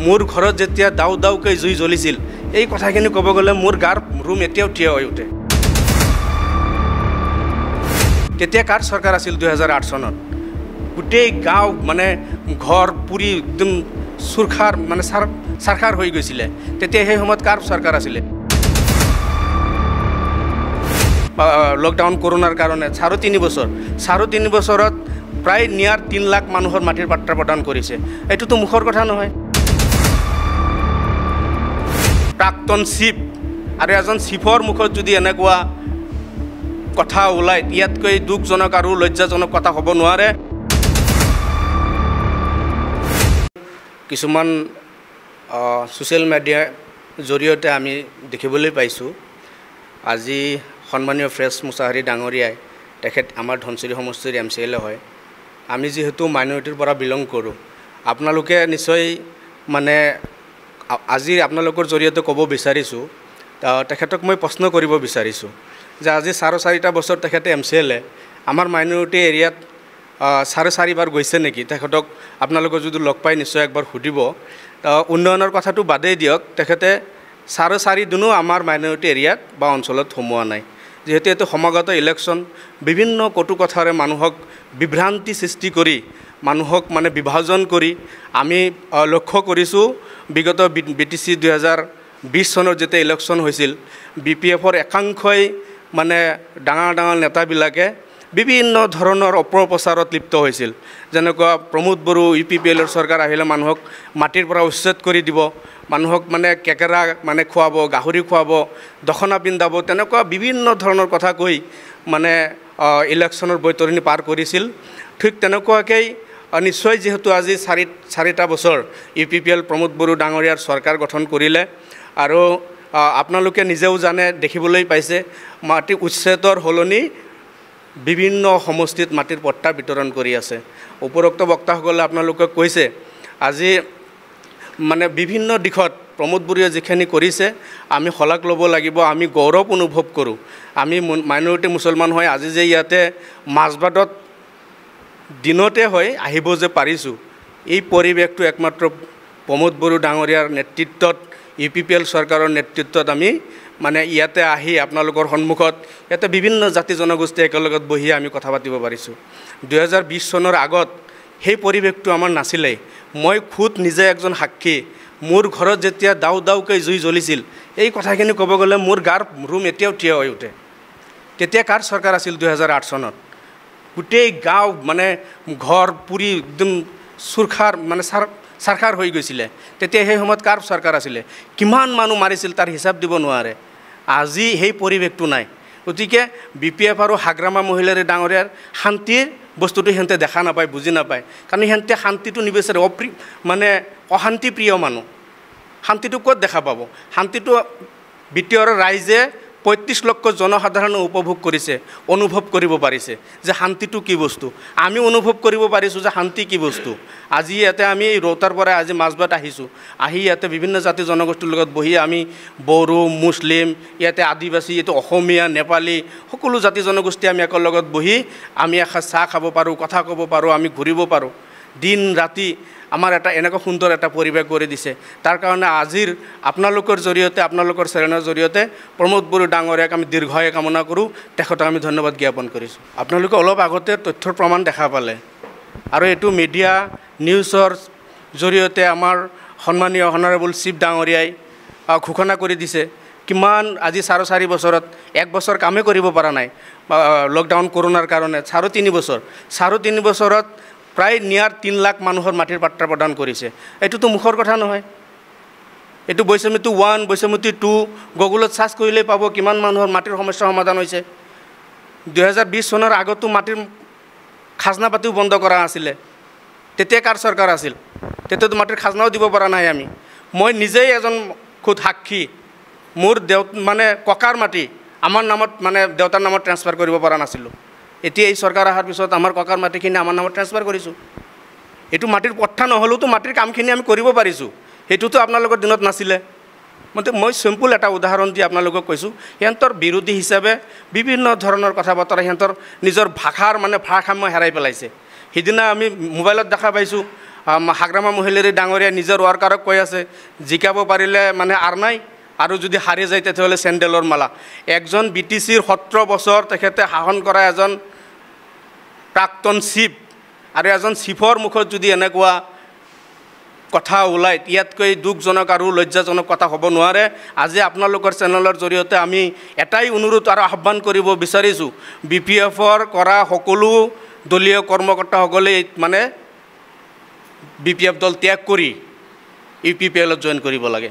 মোৰ ঘৰত যেতিয়া দাউ দাউকৈ জুই জ্বলিছিল এই কথাখিনি ক'ব গ'লে মোৰ গাৰ ৰুম এতিয়াও থিয় হৈ উঠে। তেতিয়া কাৰ চৰকাৰ আছিল 2008 চনত? গোটেই গাঁও মানে ঘৰ পুৰি একদম চুৰখাৰ মানে চাৰখাৰ হৈ গৈছিলে। তেতিয়া সেই সময়ত কাৰ চৰকাৰ আছিলে? লকডাউন কৰোণাৰ কাৰণে 3.5 বছৰ 3.5 বছৰত প্ৰায় নিয়াৰ 3 লাখ মানুহৰ মাটিৰ পাট্টা প্ৰদান কৰিছে। এইটোতো মুখৰ কথা নহয়। প্ৰাক্তন চিফ আৰু এজন চিফৰ মুখত যদি এনেকুৱা কথা ওলায় ইয়াতকৈ দুখজনক আৰু লজ্জাজনক কথা হ'ব নোৱাৰে। কিছুমান ছ'চিয়েল মিডিয়াৰ জৰিয়তে আমি দেখিবলৈ পাইছোঁ আজি সন্মানীয় ফ্ৰেছ মুছাহাৰী ডাঙৰীয়াই তেখেত আমাৰ ধনচিৰি সমষ্টিৰ MCLA হয়। আমি যেহেতু মাইনৰিটিৰ পৰা বিলং কৰোঁ আপোনালোকে নিশ্চয় মানে আজি আপোনালোকৰ জৰিয়তে ক'ব বিচাৰিছোঁ তেখেতক মই প্ৰশ্ন কৰিব বিচাৰিছোঁ যে আজি 4.5 বছৰ তেখেতে MCLA আমাৰ মাইনৰিটি এৰিয়াত 4.5 বাৰ গৈছে নেকি? তেখেতক আপোনালোকে যদি লগ পাই নিশ্চয় একবাৰ সুধিব। উন্নয়নৰ কথাটো বাদেই দিয়ক, তেখেতে 4.5 দিনো আমাৰ মাইনৰিটি এৰিয়াত বা অঞ্চলত সোমোৱা নাই। যিহেতু এইটো সমাগত ইলেকশ্যন বিভিন্ন কটু কথাৰে মানুহক বিভ্ৰান্তি সৃষ্টি কৰি মানুহক মানে বিভাজন কৰি আমি লক্ষ্য কৰিছোঁ বিগত BTC 2020 চনৰ যেতিয়া ইলেকশ্যন হৈছিল BPFৰ একাংশই মানে ডাঙৰ ডাঙৰ নেতাবিলাকে বিভিন্ন ধৰণৰ অপপ্ৰচাৰত লিপ্ত হৈছিল। যেনেকুৱা প্ৰমোদ বড়ো UPPLৰ চৰকাৰ আহিলে মানুহক মাটিৰ পৰা উচ্ছেদ কৰি দিব, মানুহক মানে কেকেৰা মানে খুৱাব, গাহৰি খুৱাব, দখনা পিন্ধাব, তেনেকুৱা বিভিন্ন ধৰণৰ কথা কৈ মানে ইলেকশ্যনৰ বৈতৰণি পাৰ কৰিছিল। ঠিক তেনেকুৱাকৈ নিশ্চয় যিহেতু আজি 4টা বছৰ UPPL প্ৰমোদ বড়ো ডাঙৰীয়াৰ চৰকাৰ গঠন কৰিলে আৰু আপোনালোকে নিজেও জানে দেখিবলৈ পাইছে মাটি উচ্ছেদৰ সলনি বিভিন্ন সমষ্টিত মাটিৰ পট্টা বিতৰণ কৰি আছে। উপৰোক্ত বক্তাসকলে আপোনালোকে কৈছে আজি মানে বিভিন্ন দিশত প্ৰমোদ বড়োৱে যিখিনি কৰিছে আমি শলাগ ল'ব লাগিব, আমি গৌৰৱ অনুভৱ কৰোঁ। আমি মাইনৰিটি মুছলমান হৈ আজি যে ইয়াতে মাজবাটত দিনতে হয় আহিব যে পাৰিছোঁ এই পৰিৱেশটো একমাত্ৰ প্ৰমোদ বড়ো ডাঙৰীয়াৰ নেতৃত্বত UPPL চৰকাৰৰ নেতৃত্বত আমি মানে ইয়াতে আহি আপোনালোকৰ সন্মুখত ইয়াতে বিভিন্ন জাতি জনগোষ্ঠী একেলগত বহি আমি কথা পাতিব পাৰিছোঁ। 2020 চনৰ আগত সেই পৰিৱেশটো আমাৰ নাছিলেই। মই খুদ নিজে একজন সাক্ষী। মোৰ ঘৰত যেতিয়া দাউ দাউকৈ জুই জ্বলিছিল এই কথাখিনি ক'ব গ'লে মোৰ গাৰ ৰুম এতিয়াও থিয় হৈ উঠে। তেতিয়া কাৰ চৰকাৰ আছিল 2008 চনত? গোটেই গাঁও মানে ঘৰ পুৰি একদম চুৰখাৰ মানে চাৰখাৰ হৈ গৈছিলে। তেতিয়া সেই সময়ত কাৰ চৰকাৰ আছিলে? কিমান মানুহ মাৰিছিল তাৰ হিচাপ দিব নোৱাৰে। আজি সেই পৰিৱেশটো নাই। গতিকে BPF আৰু হাগ্ৰামা মহিলাৰী ডাঙৰীয়াৰ শান্তিৰ বস্তুটো সিহঁতে দেখা নাপায়, বুজি নাপায়। কাৰণ সিহঁতে শান্তিটো নিবিচাৰে, মানে অশান্তিপ্ৰিয় মানুহ। শান্তিটো ক'ত দেখা পাব? শান্তিটো BTR ৰাইজে 35 লক্ষ জনসাধাৰণ উপভোগ কৰিছে, অনুভৱ কৰিব পাৰিছে যে শান্তিটো কি বস্তু। আমি অনুভৱ কৰিব পাৰিছোঁ যে শান্তি কি বস্তু। আজি ইয়াতে আমি ৰৌতাৰ পৰা আজি মাজবাট আহিছোঁ, আহি ইয়াতে বিভিন্ন জাতি জনগোষ্ঠীৰ লগত বহি আমি বড়ো, মুছলিম, ইয়াতে আদিবাসী, ইয়াতে অসমীয়া, নেপালী সকলো জাতি জনগোষ্ঠী আমি একেলগত বহি আমি এসাঁজ চাহ খাব পাৰোঁ, কথা ক'ব পাৰোঁ, আমি ঘূৰিব পাৰোঁ। দিন ৰাতি আমাৰ এটা এনেকুৱা সুন্দৰ এটা পৰিৱেশ কৰি দিছে। তাৰ কাৰণে আজিৰ আপোনালোকৰ জৰিয়তে আপোনালোকৰ চেনেলৰ জৰিয়তে প্ৰমোদ বড়ো ডাঙৰীয়াক আমি দীৰ্ঘায়ু কামনা কৰোঁ, তেখেতক আমি ধন্যবাদ জ্ঞাপন কৰিছোঁ। আপোনালোকে অলপ আগতে তথ্যৰ প্ৰমাণ দেখা পালে আৰু এইটো মিডিয়া নিউজৰ জৰিয়তে আমাৰ সন্মানীয় অনাৰেবল চিফ ডাঙৰীয়াই ঘোষণা কৰি দিছে কিমান আজি 4.5 বছৰত 1 বছৰ কামেই কৰিব পৰা নাই লকডাউন কৰোণাৰ কাৰণে 3.5 বছৰ 3.5 বছৰত প্ৰায় নিয়াৰ 3 লাখ মানুহৰ মাটিৰ পাট্টা প্ৰদান কৰিছে। এইটোতো মুখৰ কথা নহয়। এইটো বৈষম্যতি 1 বৈষম্যতি 2 গুগলত চাৰ্চ কৰিলেই পাব কিমান মানুহৰ মাটিৰ সমস্যা সমাধান হৈছে। 2020 চনৰ আগতো মাটিৰ খাজনা পাতিও বন্ধ কৰা আছিলে। তেতিয়া কাৰ চৰকাৰ আছিল? তেতিয়াতো মাটিৰ খাজনাও দিব পৰা নাই আমি। মই নিজেই এজন খুদ সাক্ষী। মোৰ মানে ককাৰ মাটি আমাৰ নামত মানে দেউতাৰ নামত ট্ৰান্সফাৰ কৰিব পৰা নাছিলোঁ। এতিয়া এই চৰকাৰ অহাৰ পিছত আমাৰ ককাৰ মাটিখিনি আমাৰ নামত ট্ৰান্সফাৰ কৰিছোঁ। এইটো মাটিৰ পট্টা নহ'লেওতো মাটিৰ কামখিনি আমি কৰিব পাৰিছোঁ। সেইটোতো আপোনালোকৰ দিনত নাছিলে। মই চিম্পুল এটা উদাহৰণ দি আপোনালোকক কৈছোঁ, সিহঁতৰ বিৰোধী হিচাপে বিভিন্ন ধৰণৰ কথা বতৰা সিহঁতৰ নিজৰ ভাষাৰ মানে ভাৰসাম্য হেৰাই পেলাইছে। সিদিনা আমি মোবাইলত দেখা পাইছোঁ হাগ্ৰামা মহিলাৰী ডাঙৰীয়া নিজৰ ৱাৰ্কাৰক কৈ আছে জিকাব পাৰিলে মানে আৰ নাই আৰু যদি হাৰি যায় তেতিয়াহ'লে চেণ্ডেলৰ মালা। একজন BTCৰ 17 বছৰ তেখেতে শাসন কৰা এজন প্ৰাক্তন চিফ আৰু এজন চিফৰ মুখত যদি এনেকুৱা কথা ওলায়, ইয়াতকৈ দুখজনক আৰু লজ্জাজনক কথা হ'ব নোৱাৰে। আজি আপোনালোকৰ চেনেলৰ জৰিয়তে আমি এটাই অনুৰোধ আৰু আহ্বান কৰিব বিচাৰিছোঁ, BPFৰ কৰা সকলো দলীয় কৰ্মকৰ্তাসকলে মানে BPF দল ত্যাগ কৰি UPPL জইন কৰিব লাগে।